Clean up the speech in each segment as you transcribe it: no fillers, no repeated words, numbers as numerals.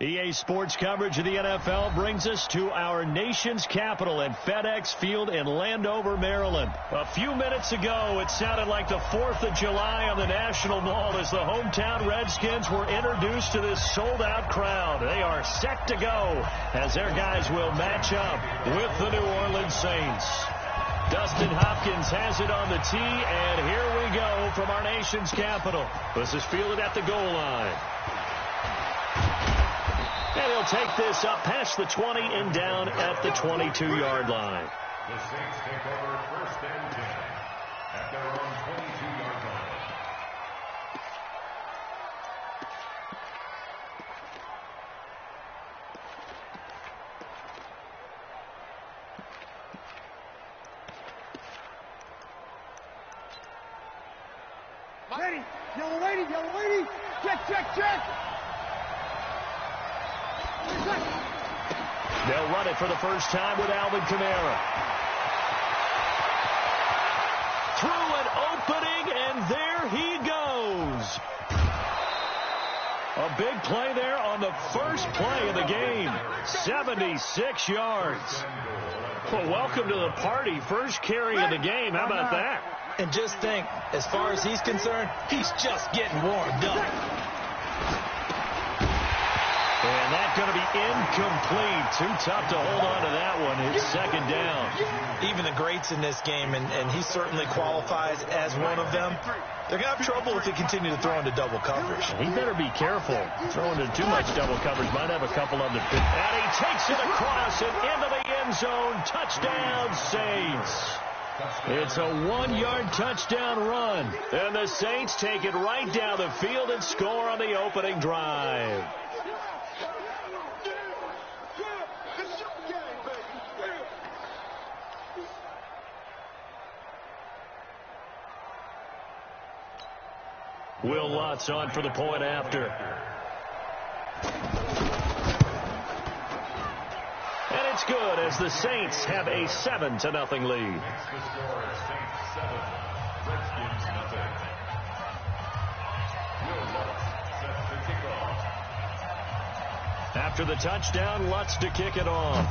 EA Sports coverage of the NFL brings us to our nation's capital at FedEx Field in Landover, Maryland. A few minutes ago, it sounded like the 4th of July on the National Mall as the hometown Redskins were introduced to this sold-out crowd. They are set to go as their guys will match up with the New Orleans Saints. Dustin Hopkins has it on the tee, and here we go from our nation's capital. This is fielded at the goal line. And he'll take this up past the 20 and down at the 22-yard line. The Saints take over 1st and 10 at their own 22-yard line. Ready, yellow lady, check. They'll run it for the first time with Alvin Kamara. Through an opening, and there he goes. A big play there on the first play of the game. 76 yards. Well, welcome to the party. First carry of the game. How about that? And just think, as far as he's concerned, he's just getting warmed up. And that's going to be incomplete. Too tough to hold on to that one. It's 2nd down. Even the greats in this game, and he certainly qualifies as one of them, they're going to have trouble if they continue to throw into double coverage. He better be careful. Throwing into too much double coverage might have a couple of them. And he takes it across and into the end zone. Touchdown, Saints. It's a 1-yard touchdown run. And the Saints take it right down the field and score on the opening drive. Will Lutz on for the point after. And it's good as the Saints have a 7-0 lead. Next to score, Saints 7, Redskins nothing. Will Lutz sets the kickoff. After the touchdown, Lutz to kick it off.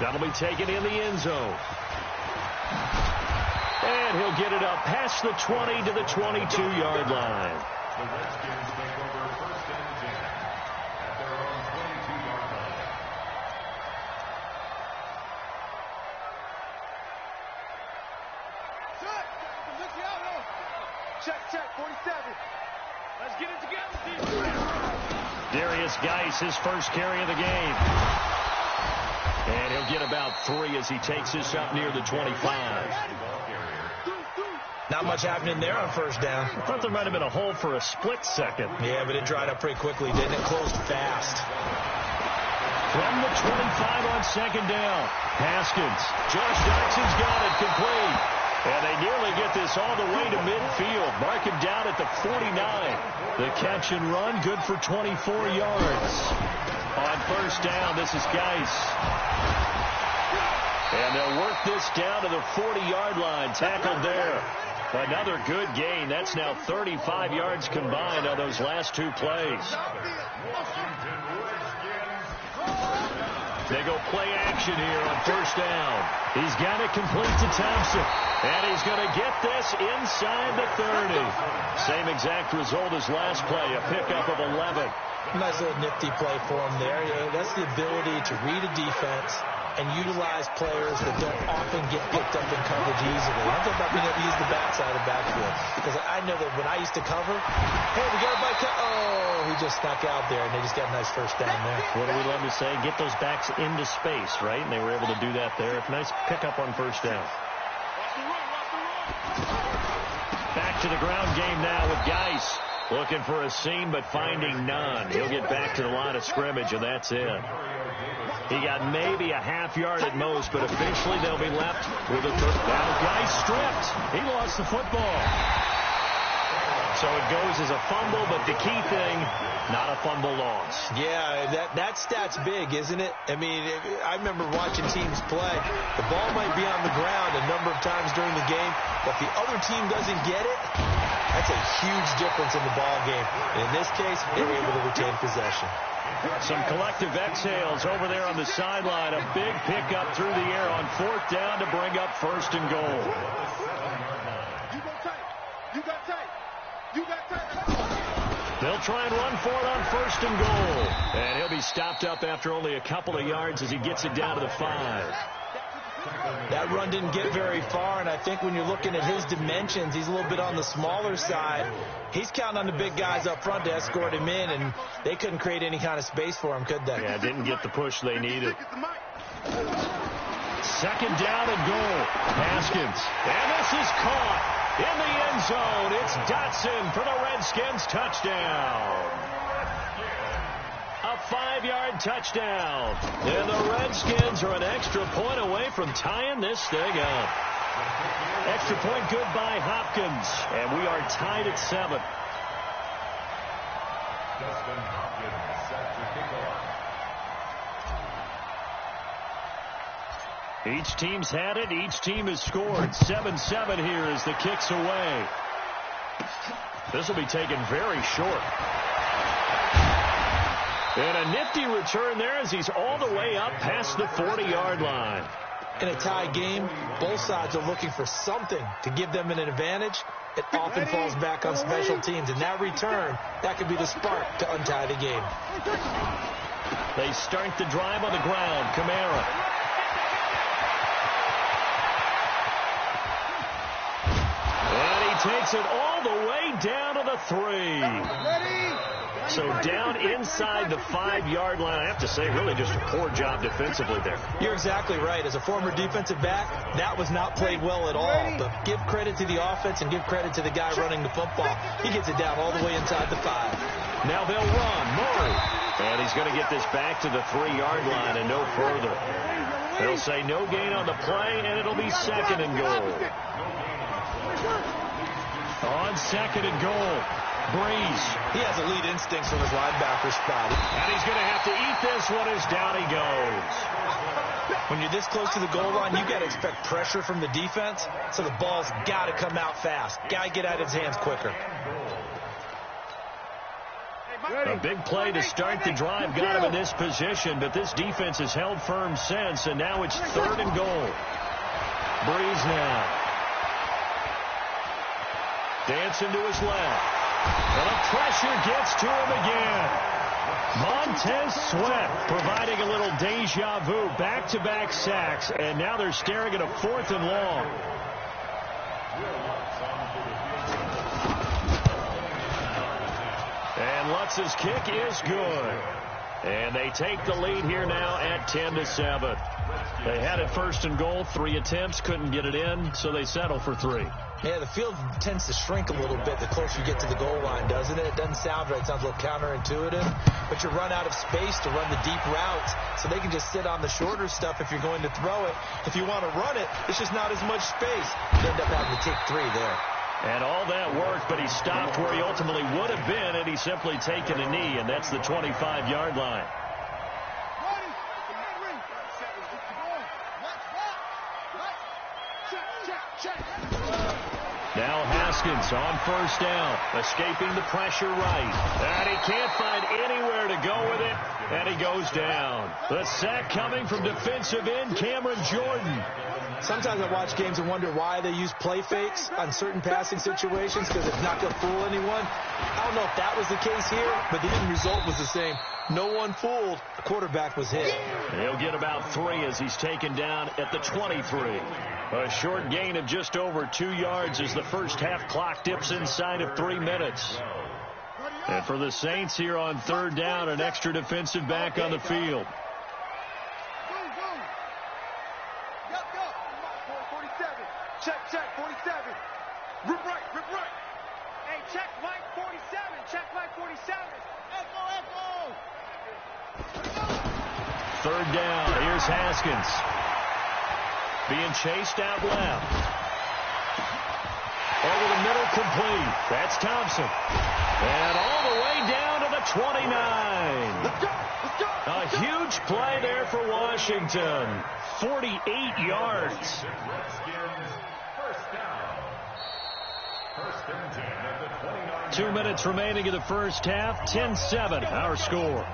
That'll be taken in the end zone. And he'll get it up past the 20 to the 22-yard line. The Redskins take over 1st and 10 at their own 22-yard line. Check, 47. Let's get it together, Darius Geis, his first carry of the game. And he'll get about 3 as he takes this up near the 25. Not much happening there on 1st down. I thought there might have been a hole for a split second. Yeah, but it dried up pretty quickly, didn't it? Closed fast. From the 25 on 2nd down. Haskins. Josh Jackson's got it complete. And they nearly get this all the way to midfield. Mark him down at the 49. The catch and run, good for 24 yards. On 1st down, this is Geis. And they'll work this down to the 40-yard line. Tackled there. Another good gain. That's now 35 yards combined on those last 2 plays. They go play action here on 1st down. He's got it complete to Thompson. And he's going to get this inside the 30. Same exact result as last play, a pickup of 11. Nice little nifty play for him there. Yeah, that's the ability to read a defense and utilize players that don't often get picked up in coverage easily. I'm talking about being able to use the backside of the backfield. Because I know that when I used to cover, hey, we got a bike. Oh, he just snuck out there, and they just got a nice 1st down there. What do we love to say? Get those backs into space, right? And they were able to do that there. Nice pickup on 1st down. Back to the ground game now with Geis. Looking for a seam, but finding none. He'll get back to the line of scrimmage, and that's it. He got maybe a half yard at most, but officially they'll be left with a third. Now Geis stripped. He lost the football. So it goes as a fumble, but the key thing, not a fumble loss. Yeah, that stat's big, isn't it? I mean, I remember watching teams play. The ball might be on the ground a number of times during the game, but if the other team doesn't get it, That's a huge difference in the ball game. In this case, they were able to retain possession. Some collective exhales over there on the sideline. A big pickup through the air on 4th down to bring up 1st and goal. You go tight. You got tight. You got tight. They'll try and run for it on 1st and goal. And he'll be stopped up after only a couple of yards as he gets it down to the 5. That run didn't get very far, and I think when you're looking at his dimensions, he's a little bit on the smaller side. He's counting on the big guys up front to escort him in, and they couldn't create any kind of space for him, could they? Yeah, didn't get the push they needed. 2nd down and goal. Haskins. And this is caught in the end zone. It's Dotson for the Redskins touchdown. A 5-yard touchdown. And the Redskins are an extra point away from tying this thing up. Extra point good by Hopkins. And we are tied at 7. Dustin Hopkins set to kick off. Each team's had it. Each team has scored. 7-7 here as the kick's away. This will be taken very short. And a nifty return there as he's all the way up past the 40-yard line. In a tie game, both sides are looking for something to give them an advantage. It often falls back on special teams. And that return, that could be the spark to untie the game. They start the drive on the ground. Kamara. And he takes it all the way down to the 3. So down inside the 5-yard line. I have to say, really just a poor job defensively there. You're exactly right. As a former defensive back, that was not played well at all. But give credit to the offense and give credit to the guy running the football. He gets it down all the way inside the 5. Now they'll run. Murray. And he's going to get this back to the 3-yard line and no further. They'll say no gain on the play, and it'll be 2nd and goal. On 2nd and goal. Breeze. He has elite instincts from his linebacker spot. And he's going to have to eat this one as down he goes. When you're this close to the goal line, you got to expect pressure from the defense, so the ball's got to come out fast. Got to get out of his hands quicker. A big play to start the drive got him in this position, but this defense has held firm since, and now it's 3rd and goal. Breeze now. Dancing to his left. And the pressure gets to him again. Montez Sweat providing a little deja vu. Back-to-back sacks, and now they're staring at a 4th and long. And Lutz's kick is good. And they take the lead here now at 10-7. They had it 1st and goal, 3 attempts, couldn't get it in, so they settle for 3. Yeah, the field tends to shrink a little bit the closer you get to the goal line, doesn't it? It doesn't sound right. It sounds a little counterintuitive. But you run out of space to run the deep routes, so they can just sit on the shorter stuff if you're going to throw it. If you want to run it, it's just not as much space. You end up having to take 3 there. And all that worked, but he stopped where he ultimately would have been, and he's simply taken a knee, and that's the 25-yard line. Now Haskins on 1st down, escaping the pressure right. And he can't find anywhere to go with it, and he goes down. The sack coming from defensive end Cameron Jordan. Sometimes I watch games and wonder why they use play fakes on certain passing situations, because it's not going to fool anyone. I don't know if that was the case here, but the end result was the same. No one fooled. The quarterback was hit. He'll get about 3 as he's taken down at the 23. A short gain of just over 2 yards as the first half clock dips inside of 3 minutes. And for the Saints here on 3rd down, an extra defensive back on the field. Check, 47. Rip right. Hey, check Mike 47. Echo. 3rd down. Here's Haskins. Being chased out left. Over the middle, complete. That's Thompson. And all the way down to the 29. Let's go. A huge play there for Washington. 48 yards. First and 10 at the 29. 2 minutes remaining in the first half. 10-7 our score.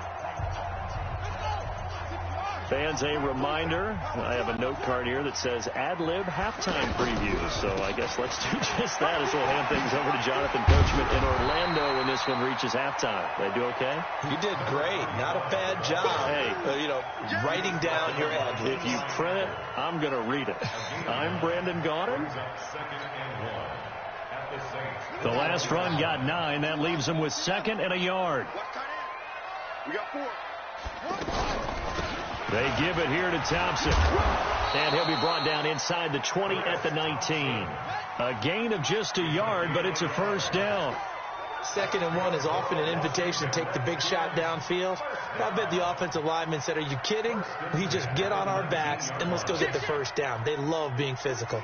Fans, a reminder, I have a note card here that says ad-lib halftime previews. So I guess let's do just that as we'll hand things over to Jonathan Coachman in Orlando when this one reaches halftime. Did I do okay? You did great. Not a bad job. Hey. Writing down your ad-libs. If you print it, I'm going to read it. I'm Brandon Gaudin. Second and 1 at the Saints. The last run got 9. That leaves him with 2nd and a yard. We got 4. They give it here to Thompson. And he'll be brought down inside the 20 at the 19. A gain of just a yard, but it's a first down. 2nd and 1 is often an invitation to take the big shot downfield. I bet the offensive lineman said, are you kidding? We just get on our backs and let's go get the first down. They love being physical.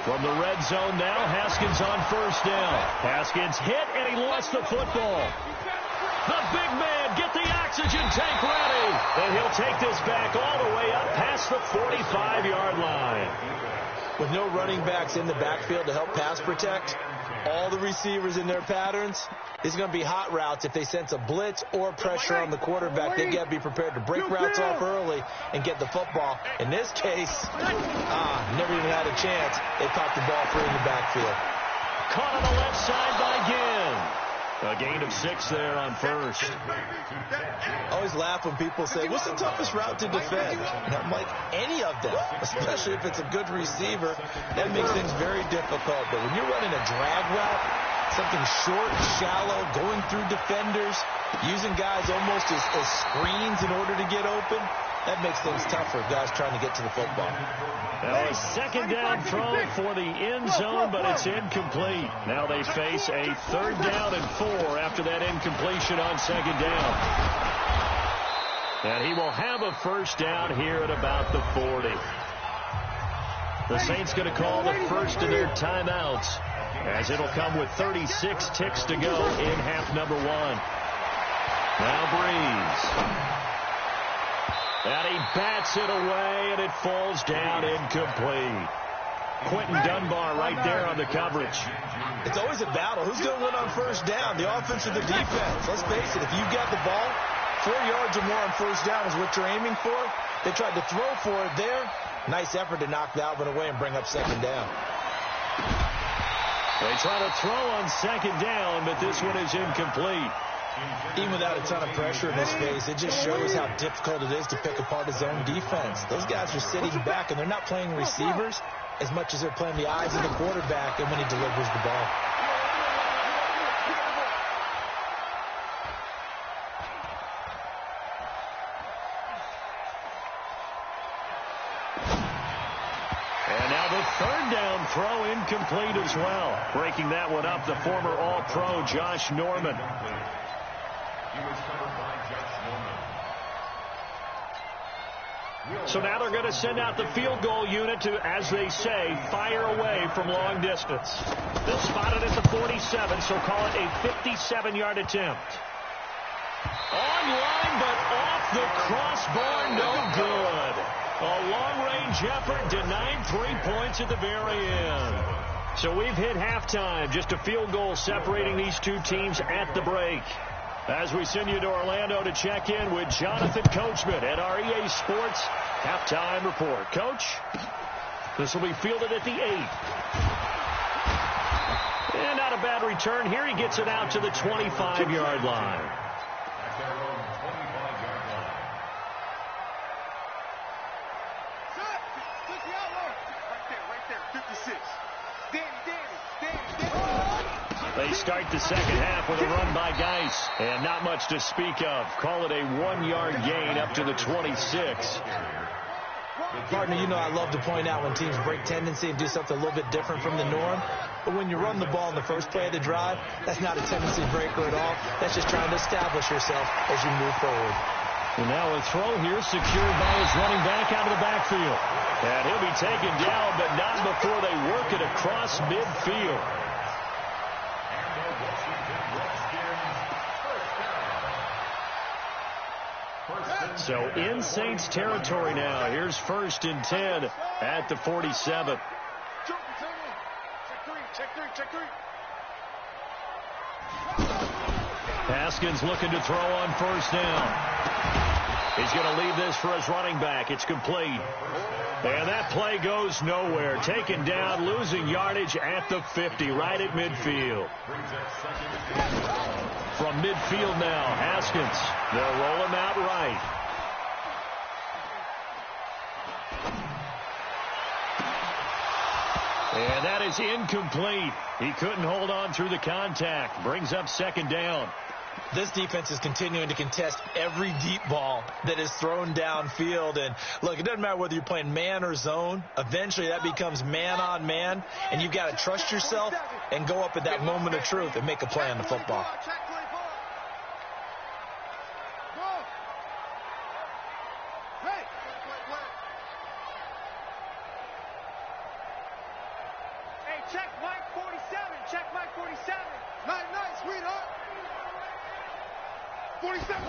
From the red zone now, Haskins on first down. Haskins hit, and he lost the football. The big man, get the oxygen tank ready. And he'll take this back all the way up past the 45-yard line. With no running backs in the backfield to help pass protect, all the receivers in their patterns, it's going to be hot routes. If they sense a blitz or pressure on the quarterback, they've got to be prepared to break routes off early and get the football. In this case, never even had a chance. They popped the ball free in the backfield. Caught on the left side by Ginn. A gain of 6 there on first. I always laugh when people say, what's the toughest route to defend? And I'm like, any of them, especially if it's a good receiver. That makes things very difficult. But when you're running a drag route, something short, shallow, going through defenders, using guys almost as screens in order to get open, that makes things tougher, guys trying to get to the football. Now a 2nd down throw for the end zone, but it's incomplete. Now they face a 3rd down and 4 after that incompletion on 2nd down. And he will have a first down here at about the 40. The Saints going to call the first of their timeouts, as it'll come with 36 ticks to go in half number 1. Now Breeze. And he bats it away, and it falls down incomplete. Quentin Dunbar right there on the coverage. It's always a battle. Who's going to win on first down, the offense or the defense? Let's face it, if you've got the ball, 4 yards or more on first down is what you're aiming for. They tried to throw for it there. Nice effort to knock that one away and bring up 2nd down. They try to throw on 2nd down, but this one is incomplete. Even without a ton of pressure in his face, it just shows how difficult it is to pick apart his own defense. Those guys are sitting back, and they're not playing receivers as much as they're playing the eyes of the quarterback and when he delivers the ball. And now the 3rd down throw incomplete as well. Breaking that one up, the former All-Pro Josh Norman. He was covered by Josh Norman. So now they're going to send out the field goal unit to, as they say, fire away from long distance. They'll spot it at the 47, so call it a 57-yard attempt. Online, but off the crossbar, no good. A long-range effort denied 3 points at the very end. So we've hit halftime, just a field goal separating these two teams at the break. As we send you to Orlando to check in with Jonathan Coachman at our EA Sports Halftime Report. Coach, this will be fielded at the 8. And not a bad return here. He gets it out to the 25-yard line. At their own 25-yard line. Right there, 56. Danny. They start the second half with a run by Geis. And not much to speak of. Call it a 1-yard gain up to the 26. Partner, you know I love to point out when teams break tendency and do something a little bit different from the norm. But when you run the ball in the first play of the drive, that's not a tendency breaker at all. That's just trying to establish yourself as you move forward. And now a throw here secured by his running back out of the backfield. And he'll be taken down, but not before they work it across midfield. And the Washington Redskins first down. First So in Saints territory now. Here's 1st and 10 at the 47. Haskins looking to throw on 1st down. He's going to leave this for his running back. It's complete. And that play goes nowhere. Taken down, losing yardage at the 50, right at midfield. From midfield now, Haskins. They'll roll him out right. And that is incomplete. He couldn't hold on through the contact. Brings up 2nd down. This defense is continuing to contest every deep ball that is thrown downfield. And, look, it doesn't matter whether you're playing man or zone. Eventually that becomes man on man, and you've got to trust yourself and go up at that moment of truth and make a play on the football. Check Mike 47. Check Mike 47. Nice, sweetheart. 47.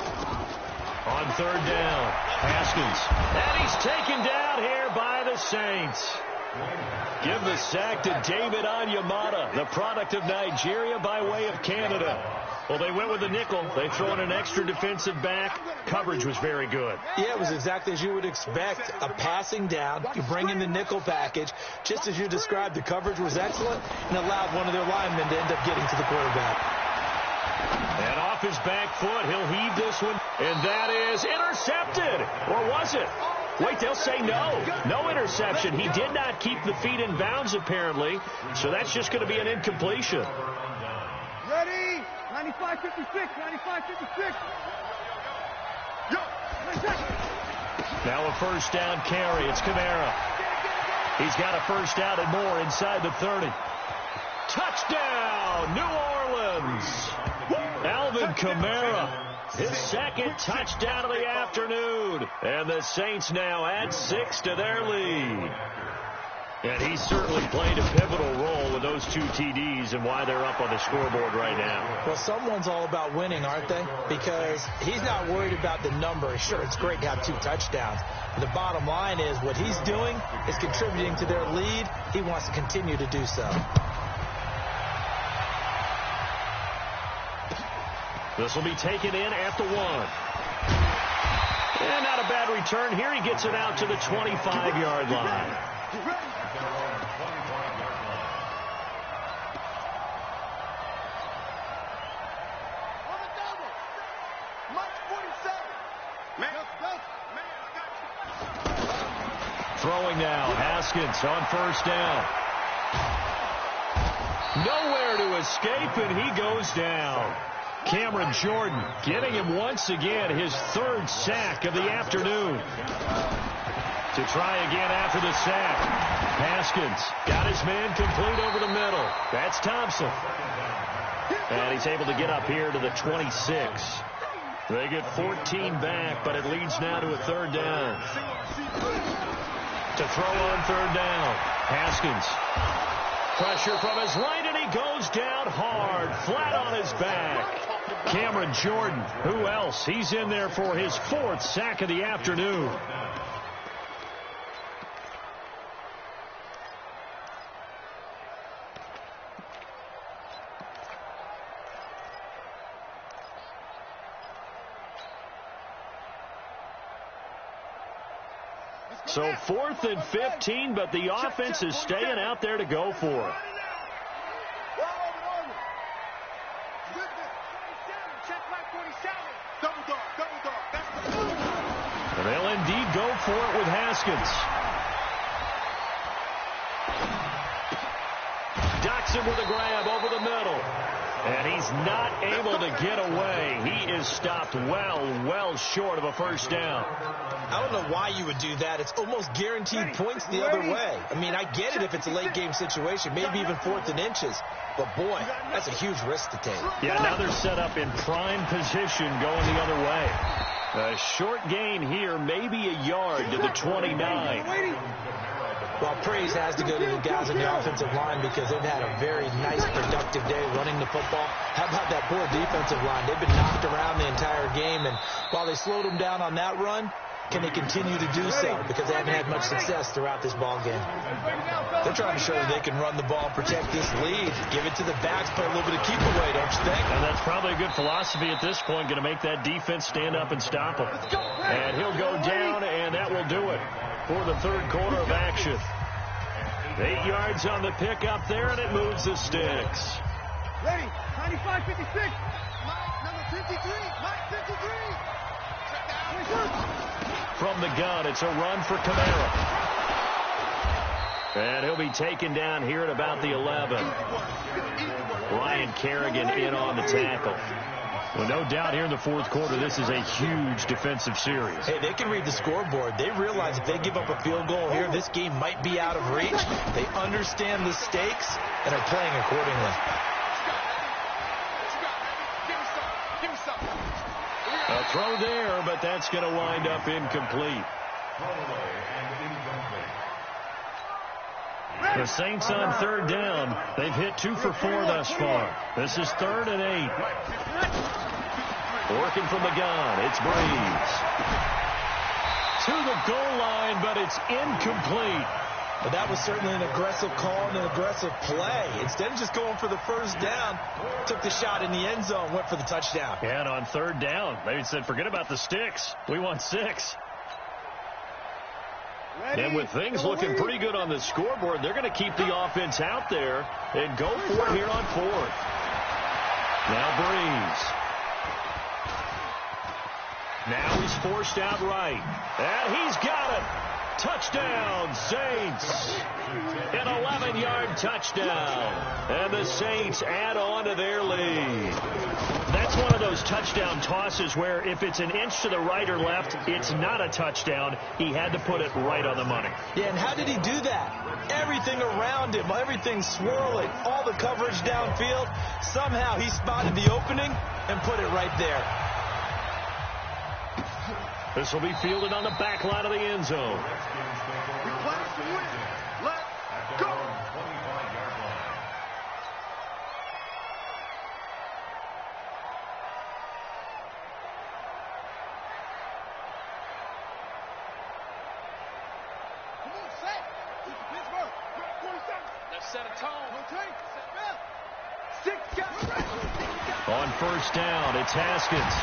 On 3rd down, Haskins. And he's taken down here by the Saints. Give the sack to David Onyemata, the product of Nigeria by way of Canada. Well, they went with a nickel. They throw in an extra defensive back. Coverage was very good. Yeah, it was exactly as you would expect. A passing down. You bring in the nickel package. Just as you described, the coverage was excellent and allowed one of their linemen to end up getting to the quarterback. And off his back foot, he'll heave this one. And that is intercepted. Or was it? Wait, they'll say no. No interception. He did not keep the feet in bounds, apparently. So that's just going to be an incompletion. Ready? 95-56. 95-56. Now a 1st down carry. It's Kamara. He's got a 1st down and more inside the 30. Touchdown, New Orleans. Alvin Kamara. His 2nd touchdown of the afternoon. And the Saints now add 6 to their lead. And he certainly played a pivotal role with those 2 TDs and why they're up on the scoreboard right now. Well, someone's all about winning, aren't they? Because he's not worried about the number. Sure, it's great to have 2 touchdowns. The bottom line is what he's doing is contributing to their lead. He wants to continue to do so. This will be taken in after 1. And not a bad return here. He gets it out to the 25-yard line. Throwing now, Haskins on 1st down. Nowhere to escape, and he goes down. Cameron Jordan getting him once again his 3rd sack of the afternoon. To try again after the sack. Haskins got his man complete over the middle. That's Thompson. And he's able to get up here to the 26. They get 14 back, but it leads now to a 3rd down. To throw on 3rd down. Haskins. Pressure from his right, and he goes down hard, flat on his back. Cameron Jordan, who else? He's in there for his 4th sack of the afternoon. So 4th and 15, but the offense is staying out there to go for it. And they'll indeed go for it with Haskins. Doxson with a grab over the middle. And he's not able to get away. He is stopped well short of a 1st down. I don't know why you would do that. It's almost guaranteed points the other way. I mean, I get it if it's a late game situation, maybe even 4th and inches. But, boy, that's a huge risk to take. Yeah, now they're set up in prime position going the other way. A short gain here, maybe a yard to the 29. Well, praise has to go to the guys on the offensive line because they've had a very nice, productive day running the football. How about that poor defensive line? They've been knocked around the entire game, and while they slowed them down on that run, can they continue to do so? Because they haven't had much success throughout this ball game. They're trying to show that they can run the ball and protect this lead. Give it to the backs, play a little bit of keep away, don't you think? And that's probably a good philosophy at this point, going to make that defense stand up and stop him. And he'll go down, and that will do it for the third quarter of action. 8 yards on the pickup there, and it moves the sticks. Ready, 95-56. Number 53, Mike 53. From the gun, it's a run for Kamara. And he'll be taken down here at about the 11. Ryan Kerrigan in on the tackle. Well, no doubt here in the fourth quarter, this is a huge defensive series. Hey, they can read the scoreboard. They realize if they give up a field goal here, this game might be out of reach. They understand the stakes and are playing accordingly. A throw there, but that's going to wind up incomplete. The Saints on third down. They've hit 2 for 4 thus far. This is 3rd and 8. Working from the gun, it's Breeze. To the goal line, but it's incomplete. But that was certainly an aggressive call and an aggressive play. Instead of just going for the first down, took the shot in the end zone, went for the touchdown. Yeah, and on third down, they said, forget about the sticks. We want 6. And with things looking pretty good on the scoreboard, they're going to keep the offense out there and go for it here on 4th. Now Breeze. Now he's forced out right. And he's got it. Touchdown, Saints. An 11-yard touchdown. And the Saints add on to their lead. That's one of those touchdown tosses where if it's an inch to the right or left, it's not a touchdown. He had to put it right on the money. Yeah, and how did he do that? Everything around him, everything swirling, all the coverage downfield. Somehow he spotted the opening and put it right there. This will be fielded on the back line of the end zone. Let's go. Come on, set. Pittsburgh. 47. Let's set a tone. Okay. Set. 6 On first down, it's Haskins.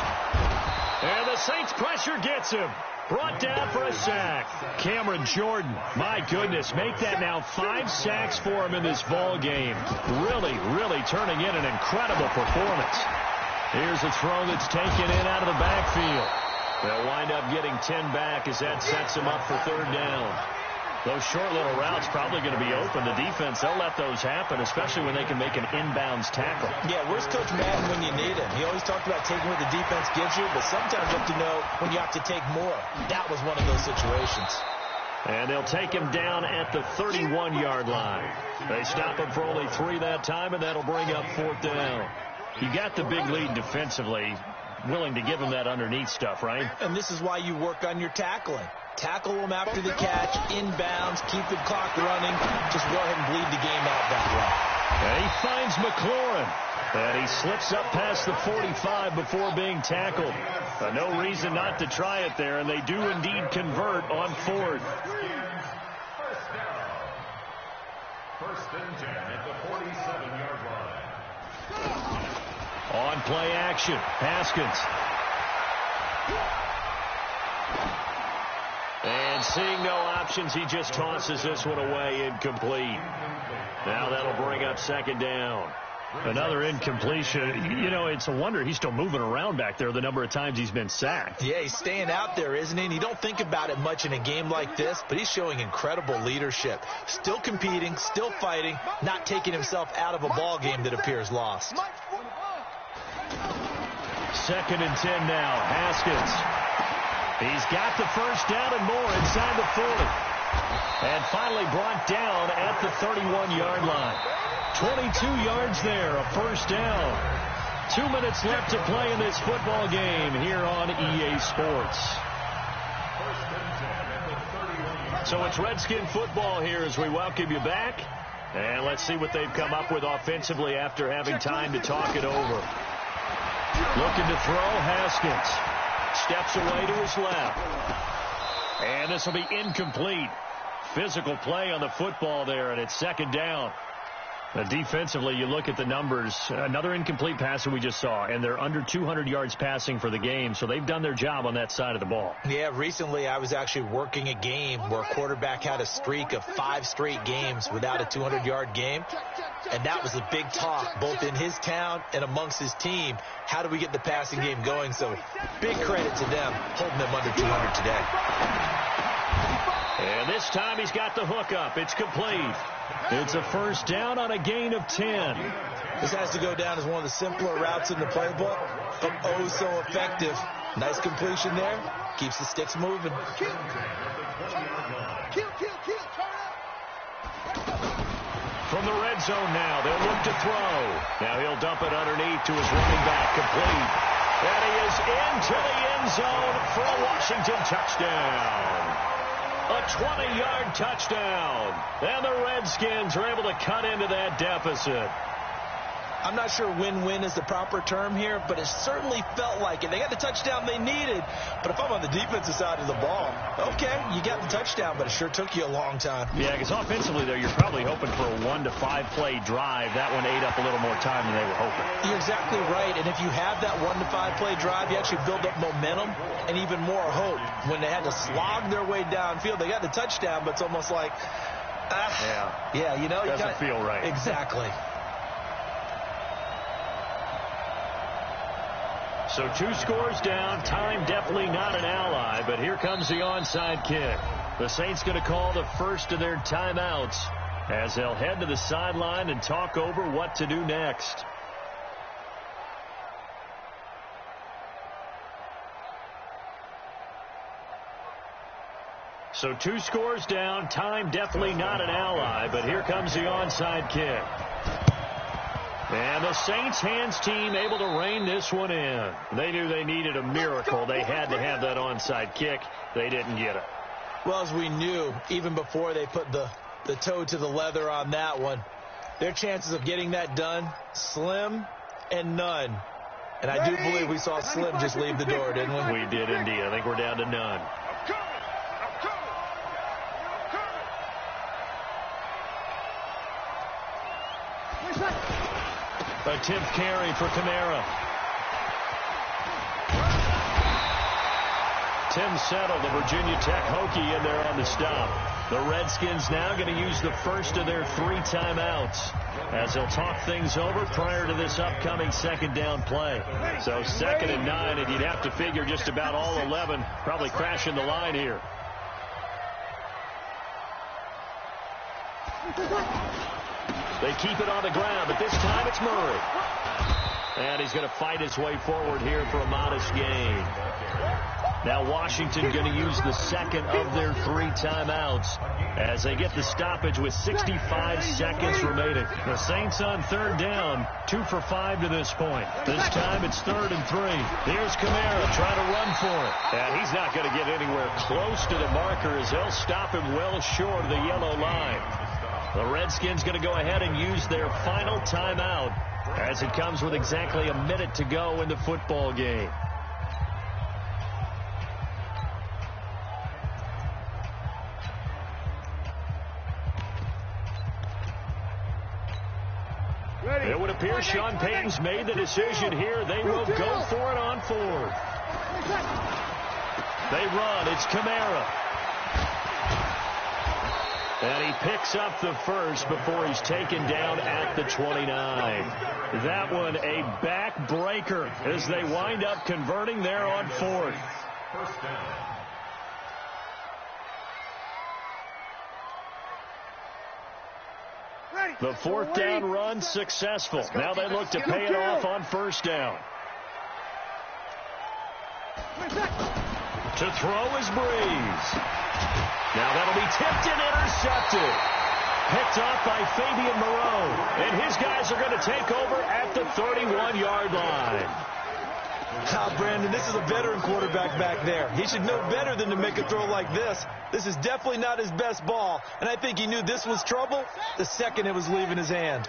And the Saints pressure gets him. Brought down for a sack. Cameron Jordan, my goodness, make that now 5 sacks for him in this ball game. Really, really turning in an incredible performance. Here's a throw that's taken in out of the backfield. They'll wind up getting 10 back as that sets him up for third down. Those short little routes probably going to be open. The defense, they'll let those happen, especially when they can make an inbounds tackle. Yeah, where's Coach Madden when you need him? He always talked about taking what the defense gives you, but sometimes you have to know when you have to take more. That was one of those situations. And they'll take him down at the 31-yard line. They stop him for only 3 that time, and that'll bring up 4th down. You got the big lead defensively, willing to give him that underneath stuff, right? And this is why you work on your tackling. Tackle them after the catch, inbounds, keep the clock running. Just go ahead and bleed the game out that way. And he finds McLaurin. And he slips up past the 45 before being tackled. No reason not to try it there, and they do indeed convert on 4th. First and 10 at the 47-yard line. On play action, Haskins. And seeing no options, he just tosses this one away, incomplete. Now that'll bring up 2nd down. Another incompletion. You know, it's a wonder he's still moving around back there the number of times he's been sacked. Yeah, he's staying out there, isn't he? And you don't think about it much in a game like this, but he's showing incredible leadership. Still competing, still fighting, not taking himself out of a ball game that appears lost. 2nd and 10 now. Haskins. He's got the first down and more inside the 40. And finally brought down at the 31-yard line. 22 yards there, a first down. 2 minutes left to play in this football game here on EA Sports. So it's Redskin football here as we welcome you back. And let's see what they've come up with offensively after having time to talk it over. Looking to throw, Haskins. Steps away to his left. And this will be incomplete. Physical play on the football there, and it's second down. Defensively, you look at the numbers. Another incomplete pass that we just saw, and they're under 200 yards passing for the game, so they've done their job on that side of the ball. Yeah, recently I was actually working a game where a quarterback had a streak of 5 straight games without a 200-yard game, and that was a big talk, both in his town and amongst his team. How do we get the passing game going? So big credit to them holding them under 200 today. And this time he's got the hook up. It's complete. It's a first down on a gain of 10. This has to go down as one of the simpler routes in the playbook, but oh so effective. Nice completion there. Keeps the sticks moving. From the red zone now, they'll look to throw. Now he'll dump it underneath to his running back, complete. And he is into the end zone for a Washington touchdown. A 20-yard touchdown. And the Redskins are able to cut into that deficit. I'm not sure win-win is the proper term here, but it certainly felt like it. They got the touchdown they needed, but if I'm on the defensive side of the ball, okay, you got the touchdown, but it sure took you a long time. Yeah, because offensively there, you're probably hoping for a 1 to 5 play drive. That one ate up a little more time than they were hoping. You're exactly right, and if you have that 1 to 5 play drive, you actually build up momentum and even more hope. When they had to slog their way downfield, they got the touchdown, but it's almost like, yeah, you know. Doesn't feel right. Exactly. So 2 scores down. Time definitely not an ally, but here comes the onside kick. The Saints going to call the first of their timeouts as they'll head to the sideline and talk over what to do next. So 2 scores down. Time definitely not an ally, but here comes the onside kick. And the Saints hands team able to rein this one in. They knew they needed a miracle. They had to have that onside kick. They didn't get it. Well, as we knew, even before they put the toe to the leather on that one, their chances of getting that done, slim and none. And I do believe we saw Slim just leave the door, didn't we? We did indeed. I think we're down to none. Attempt carry for Kamara. Tim Settle, the Virginia Tech Hokie, in there on the stop. The Redskins now going to use the first of their 3 timeouts as they'll talk things over prior to this upcoming second down play. So 2nd and 9, and you'd have to figure just about all 11 probably crashing the line here. They keep it on the ground, but this time it's Murray. And he's going to fight his way forward here for a modest gain. Now Washington going to use the second of their 3 timeouts as they get the stoppage with 65 seconds remaining. The Saints on 3rd down, 2 for 5 to this point. This time it's 3rd and 3. Here's Kamara trying to run for it. And he's not going to get anywhere close to the marker as they'll stop him well short of the yellow line. The Redskins going to go ahead and use their final timeout as it comes with exactly a minute to go in the football game. It would appear Sean Payton's made the decision here. They will go for it on 4th. They run. It's Kamara. And he picks up the first before he's taken down at the 29. That one a backbreaker as they wind up converting there on 4th. First down. The 4th down run successful. Now they look to pay it off on 1st down. To throw is Breeze. Now that'll be tipped and intercepted. Picked off by Fabian Moreau. And his guys are going to take over at the 31-yard line. Brandon, this is a veteran quarterback back there. He should know better than to make a throw like this. This is definitely not his best ball, and I think he knew this was trouble the second it was leaving his hand.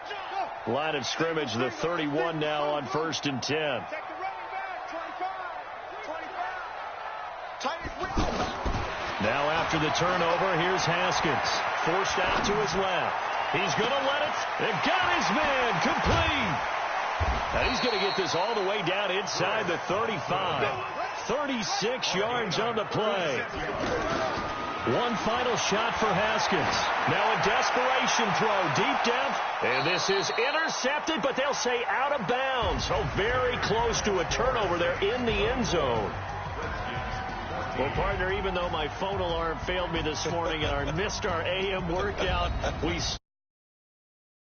Line of scrimmage, the 31 now on 1st and 10. Now after the turnover, here's Haskins. Forced out to his left. He's going to let it. They've got his man complete. And he's going to get this all the way down inside the 35. 36 yards on the play. One final shot for Haskins. Now a desperation throw deep down. And this is intercepted, but they'll say out of bounds. So very close to a turnover there in the end zone. Well, partner, even though my phone alarm failed me this morning and I missed our AM workout, we